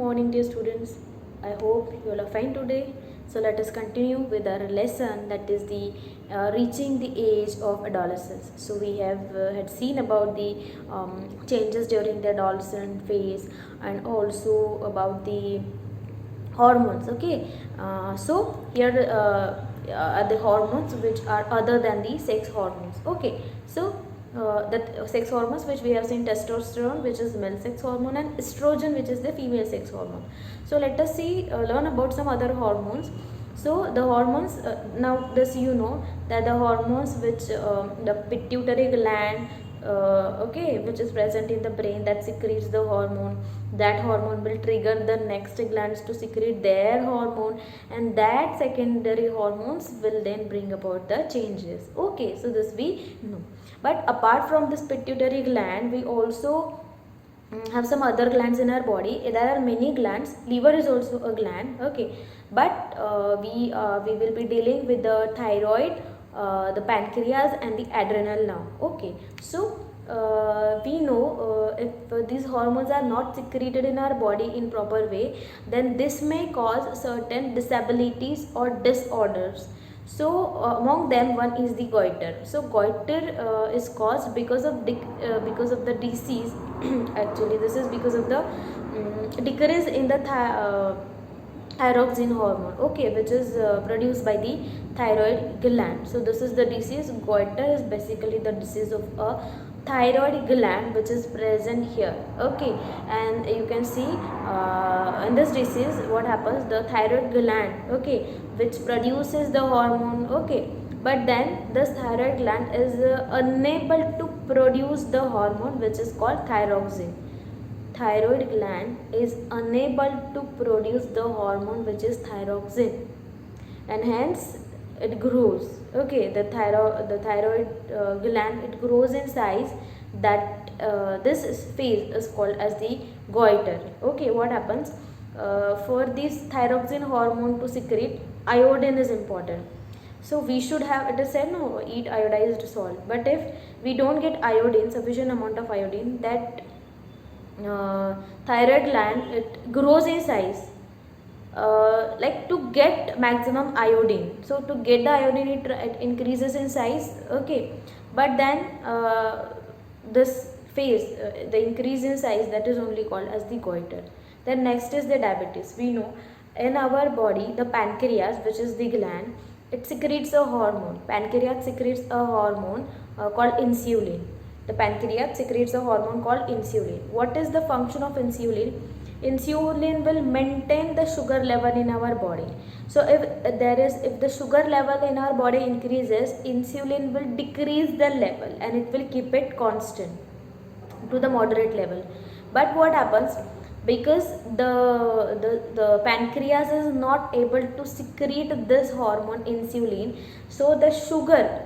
morning, dear students. I hope you all are fine today. So let us continue with our lesson, that is the reaching the age of adolescence. So we have had seen about the changes during the adolescent phase, and also about the hormones. Okay, so here are the hormones which are other than the sex hormones. Okay, so the sex hormones which we have seen: testosterone, which is male sex hormone, and estrogen, which is the female sex hormone. So let us see learn about some other hormones. So the hormones, now this you know that the hormones which the pituitary gland, okay, which is present in the brain, that secretes the hormone. That hormone will trigger the next glands to secrete their hormone, and that secondary hormones will then bring about the changes. Okay, so this we know. But apart from this pituitary gland, we also have some other glands in our body. There are many glands. Liver is also a gland. Okay, but we will be dealing with the thyroid, the pancreas, and the adrenal now. Okay, so we know if these hormones are not secreted in our body in proper way, then this may cause certain disabilities or disorders. So among them, one is the goiter. So goiter is caused because of the disease. Actually, this is because of the decrease in the thyroxine hormone, okay, which is produced by the thyroid gland. So this is the disease. Goiter is basically the disease of a thyroid gland which is present here. Okay, and you can see in this disease what happens: the thyroid gland, okay, which produces the hormone, okay, but then this thyroid gland is unable to produce the hormone which is called thyroxine. Thyroid gland is unable to produce the hormone which is thyroxine, and hence it grows. Okay, the thyroid gland, it grows in size. That this phase is called as the goiter. Okay, what happens for this thyroxine hormone to secrete? Iodine is important. So we should have, it is said, no, eat iodized salt. But if we don't get iodine, sufficient amount of iodine, that thyroid gland, it grows in size, like to get maximum iodine. So to get the iodine, it increases in size. Okay, but then this phase, the increase in size, that is only called as the goiter. Then next is the diabetes. We know in our body, the pancreas, which is the gland, it secretes a hormone. Pancreas secretes a hormone called insulin. The pancreas secretes a hormone called insulin. What is the function of insulin? Insulin will maintain the sugar level in our body. So if the sugar level in our body increases, insulin will decrease the level and it will keep it constant to the moderate level. But what happens, because the pancreas is not able to secrete this hormone insulin, so the sugar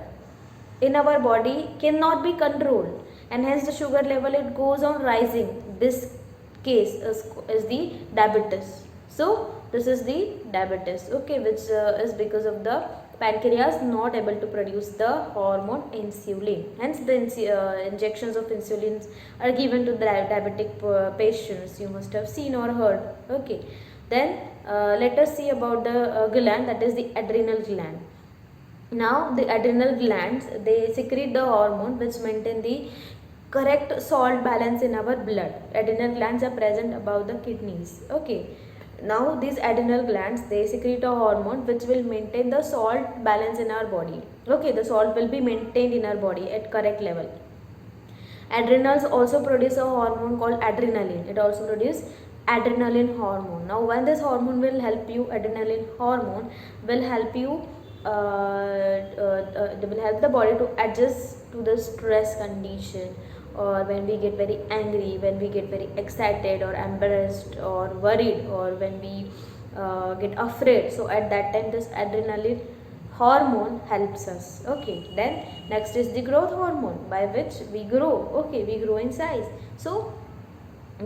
in our body cannot be controlled, and hence the sugar level, it goes on rising. This case is the diabetes. So this is the diabetes, okay, which is because of the pancreas not able to produce the hormone insulin. Hence the injections of insulin are given to the diabetic patients. You must have seen or heard. Okay, then let us see about the gland, that is the adrenal gland. Now the adrenal glands, they secrete the hormone which maintain the correct salt balance in our blood. Adrenal glands are present above the kidneys. Okay, now these adrenal glands, they secrete a hormone which will maintain the salt balance in our body. Okay, the salt will be maintained in our body at correct level. Adrenals also produce a hormone called adrenaline. It also produces adrenaline hormone. Now when this hormone will help you, adrenaline hormone will help you, they will help the body to adjust to the stress condition, or when we get very angry, when we get very excited or embarrassed or worried, or when we get afraid. So at that time, this adrenaline hormone helps us. Okay, then next is the growth hormone, by which we grow. Okay, we grow in size. So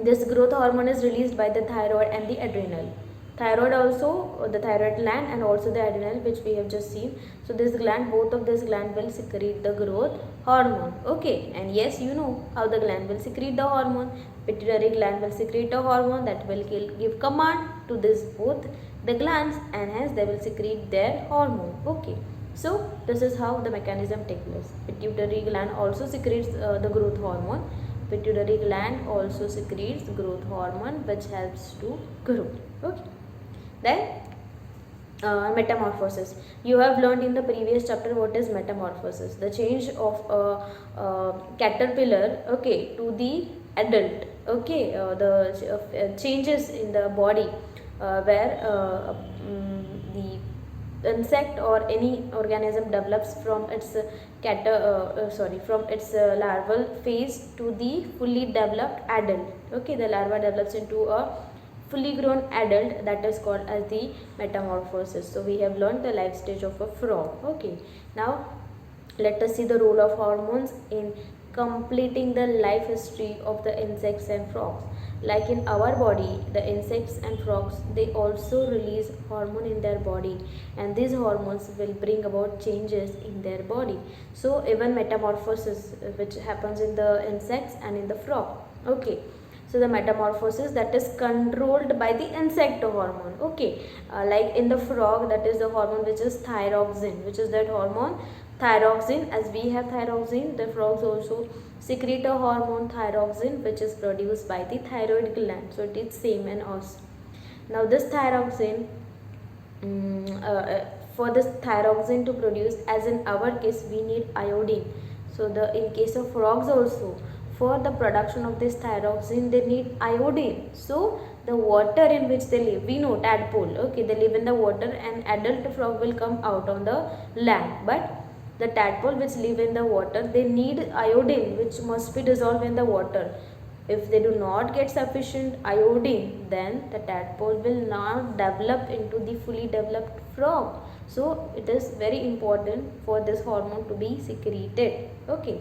this growth hormone is released by the thyroid and the adrenal. thyroid also, the thyroid gland, and also the adrenal, which we have just seen. So this gland, both of this gland will secrete the growth hormone. Okay, and yes, you know how the gland will secrete the hormone. Pituitary gland will secrete a hormone that will give command to this both the glands, and hence they will secrete their hormone. Okay, so this is how the mechanism takes place. Pituitary gland also secretes the growth hormone. Pituitary gland also secretes growth hormone, which helps to grow. Okay, then metamorphosis. You have learned in the previous chapter what is metamorphosis, the change of a caterpillar, okay, to the adult. Okay, the changes in the body where the insect or any organism develops from its from its larval phase to the fully developed adult. Okay, the larva develops into a fully grown adult, that is called as the metamorphosis. So we have learned the life stage of a frog. Okay, now let us see the role of hormones in completing the life history of the insects and frogs. Like in our body, the insects and frogs, they also release hormone in their body, and these hormones will bring about changes in their body. So even metamorphosis, which happens in the insects and in the frog. Okay, so the metamorphosis that is controlled by the insect hormone. Okay, like in the frog, that is the hormone which is thyroxine, which is that hormone thyroxine. As we have thyroxine, the frogs also secrete a hormone thyroxine, which is produced by the thyroid gland. So it is same in us. Now this thyroxine, for this thyroxine to produce, as in our case we need iodine. So in case of frogs also, for the production of this thyroxine they need iodine. So the water in which they live, we know tadpole, okay, they live in the water, and adult frog will come out on the land. But the tadpole which live in the water, they need iodine, which must be dissolved in the water. If they do not get sufficient iodine, then the tadpole will not develop into the fully developed frog. So it is very important for this hormone to be secreted. Okay,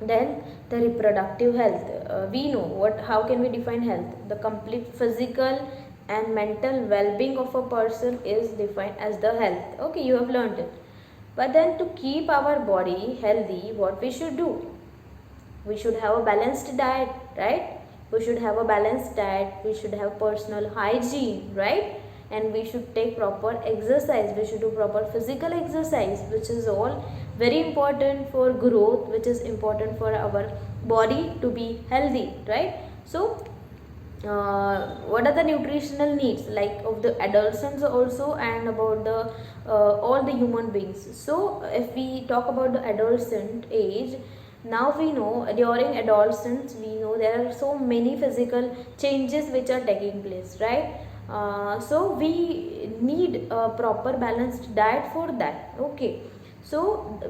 then the reproductive health. We know how can we define health? The complete physical and mental well-being of a person is defined as the health. Okay, you have learned it. But then to keep our body healthy, what we should do? We should have a balanced diet, right? We should have a balanced diet. We should have personal hygiene, right? And we should take proper exercise. We should do proper physical exercise, which is all very important for growth, which is important for our body to be healthy, right? So what are the nutritional needs, like of the adolescents also, and about the all the human beings? So if we talk about the adolescent age, now we know during adolescence, we know there are so many physical changes which are taking place, right? So we need a proper balanced diet for that. Okay, so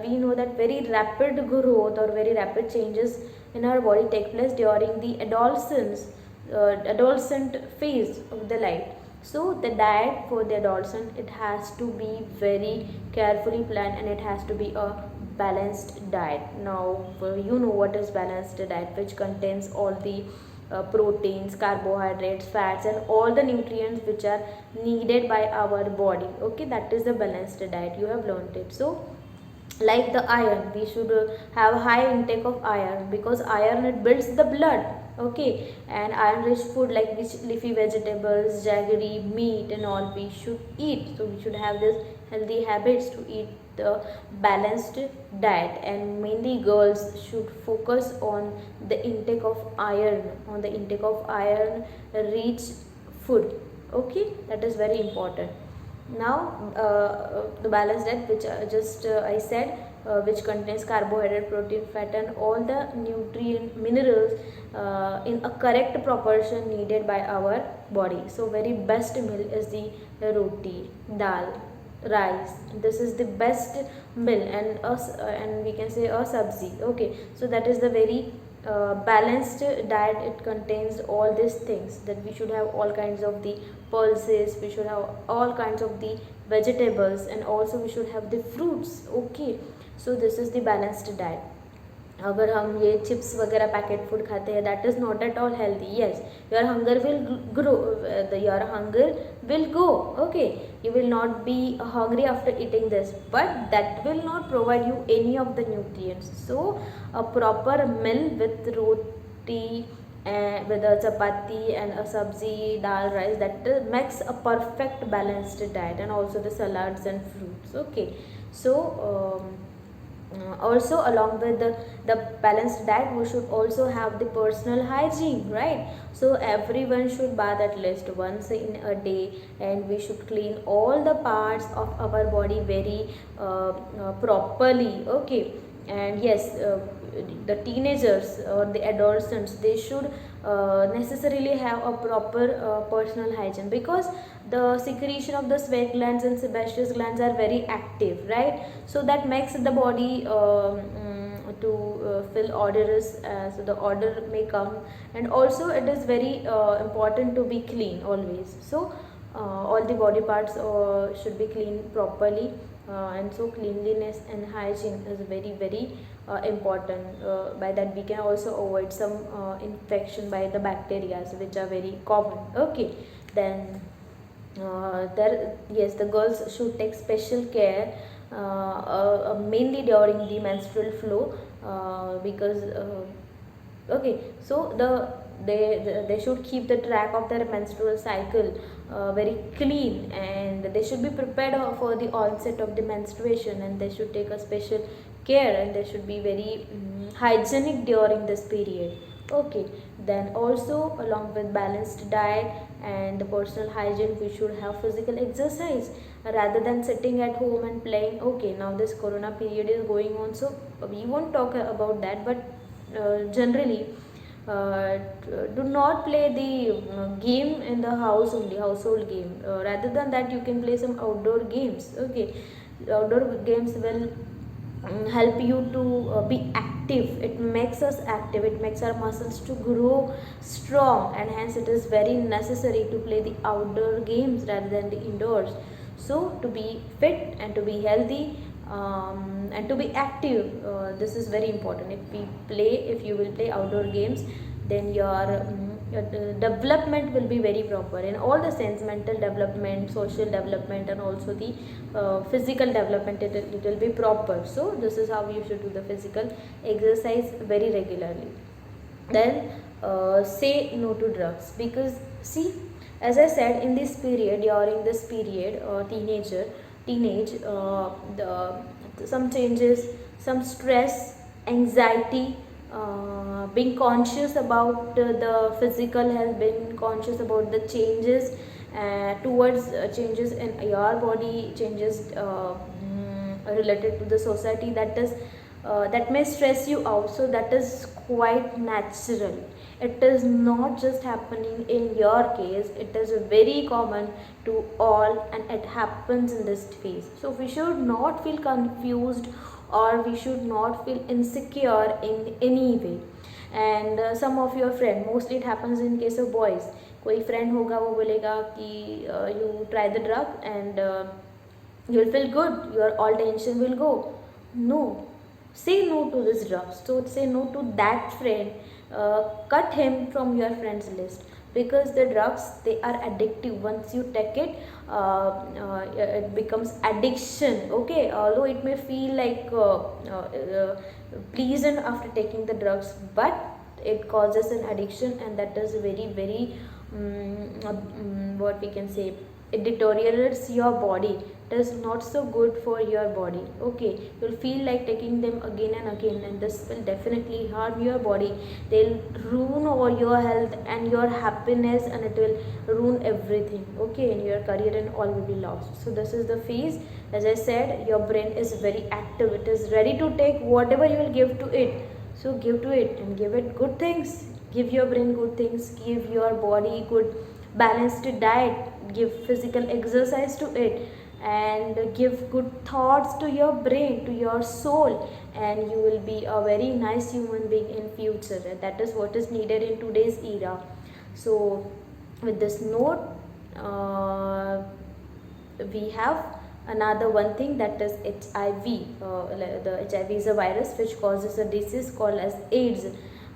we know that very rapid growth or very rapid changes in our body take place during the adolescent phase of the life. So the diet for the adolescent, it has to be very carefully planned, and it has to be a balanced diet. Now you know what is balanced diet, which contains all the proteins, carbohydrates, fats, and all the nutrients which are needed by our body. Okay, that is the balanced diet. You have learned it. So like the iron, we should have high intake of iron, because iron, it builds the blood. Okay, and iron rich food like leafy vegetables, jaggery, meat, and all we should eat. So we should have this healthy habits to eat the balanced diet, and mainly girls should focus on the intake of iron, rich food. Okay, that is very important. Now the balanced diet, which I said, which contains carbohydrate, protein, fat, and all the nutrient minerals in a correct proportion needed by our body. So very best meal is the roti, dal, rice. This is the best meal, and we can say a sabzi. Okay, so that is the very balanced diet. It contains all these things, that we should have all kinds of the pulses, we should have all kinds of the vegetables, and also we should have the fruits. Okay, so this is the balanced diet. अगर हम ये chips वगैरह packet food खाते हैं, that is not at all healthy. Yes, your hunger will grow, your hunger will go. Okay, you will not be hungry after eating this, but that will not provide you any of the nutrients. So a proper meal with roti, with a chapati and a sabzi, dal, rice, that makes a perfect balanced diet, and also the salads and fruits. Okay, so also along with the balanced diet, we should also have the personal hygiene, right? So everyone should bath at least once in a day, and we should clean all the parts of our body very properly. Okay, and yes, the teenagers or the adolescents, they should necessarily have a proper personal hygiene, because the secretion of the sweat glands and sebaceous glands are very active, right? So that makes the body to feel odorous, so the odor may come. And also it is very important to be clean always. So all the body parts should be cleaned properly, and so cleanliness and hygiene is very very important. By that we can also avoid some infection by the bacteria, which are very common. Okay, then there, yes, the girls should take special care, mainly during the menstrual flow, because okay, so they should keep the track of their menstrual cycle very clean, and they should be prepared for the onset of the menstruation, and they should take a special care, and they should be very hygienic during this period. Okay, then also along with balanced diet and the personal hygiene, we should have physical exercise rather than sitting at home and playing. Okay, now this corona period is going on, so we won't talk about that, but generally do not play the game in the house only, household game. Rather than that, you can play some outdoor games. Okay, outdoor games will help you to be active. It makes us active, it makes our muscles to grow strong, and hence it is very necessary to play the outdoor games rather than the indoors. So to be fit and to be healthy, and to be active, this is very important. If you will play outdoor games, then your development will be very proper in all the sense: mental development, social development, and also the physical development. It will be proper. So this is how you should do the physical exercise very regularly. Then say no to drugs, because see, as I said, in this period, during this period, teenage, some changes, some stress, anxiety, being conscious about the physical health, being conscious about the changes towards changes in your body, changes related to the society, that may stress you out. So that is quite natural. It is not just happening in your case, it is very common to all, and it happens in this phase. So we should not feel confused, or we should not feel insecure in any way. And some of your friend, mostly it happens in case of boys, कोई friend होगा वो बोलेगा कि you try the drug and you will feel good, your all tension will go. No, say no to this drug. So say no to that friend, cut him from your friends list, because the drugs, they are addictive. Once you take it, it becomes addiction. Okay, although it may feel like pleasant after taking the drugs, but it causes an addiction, and that is very very what we can say, it deteriorates your body. It is not so good for your body. Okay, you'll feel like taking them again and again, and this will definitely harm your body. They'll ruin over your health and your happiness, and it will ruin everything. Okay, and your career and all will be lost. So this is the phase. As I said, your brain is very active, it is ready to take whatever you will give to it. So give to it, and give it good things. Give your brain good things, give your body good balanced diet, give physical exercise to it, and give good thoughts to your brain, to your soul, and you will be a very nice human being in future. And that is what is needed in today's era. So with this note, we have another one thing, that is HIV. The HIV is a virus which causes a disease called as AIDS.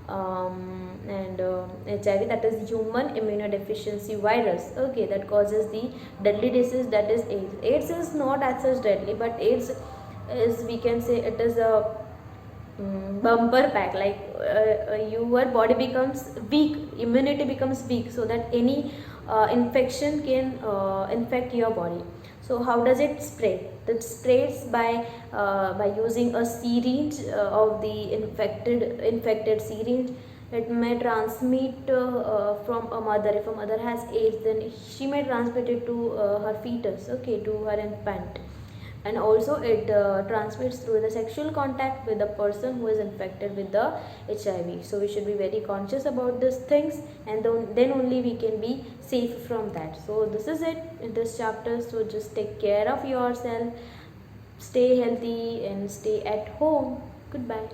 And HIV, that is human immunodeficiency virus, okay, that causes the deadly disease, that is AIDS. AIDS is not as such deadly, but AIDS is, we can say, it is a bumper pack, like your body becomes weak, immunity becomes weak, so that any infection can infect your body. So how does it spread? It spreads by using a syringe of the infected syringe. It may transmit from a mother. If a mother has AIDS, then she may transmit it to her fetus, okay, to her infant. And also it transmits through the sexual contact with the person who is infected with the HIV. So we should be very conscious about these things, and then only we can be safe from that. So this is it in this chapter. So just take care of yourself, stay healthy and stay at home. Goodbye.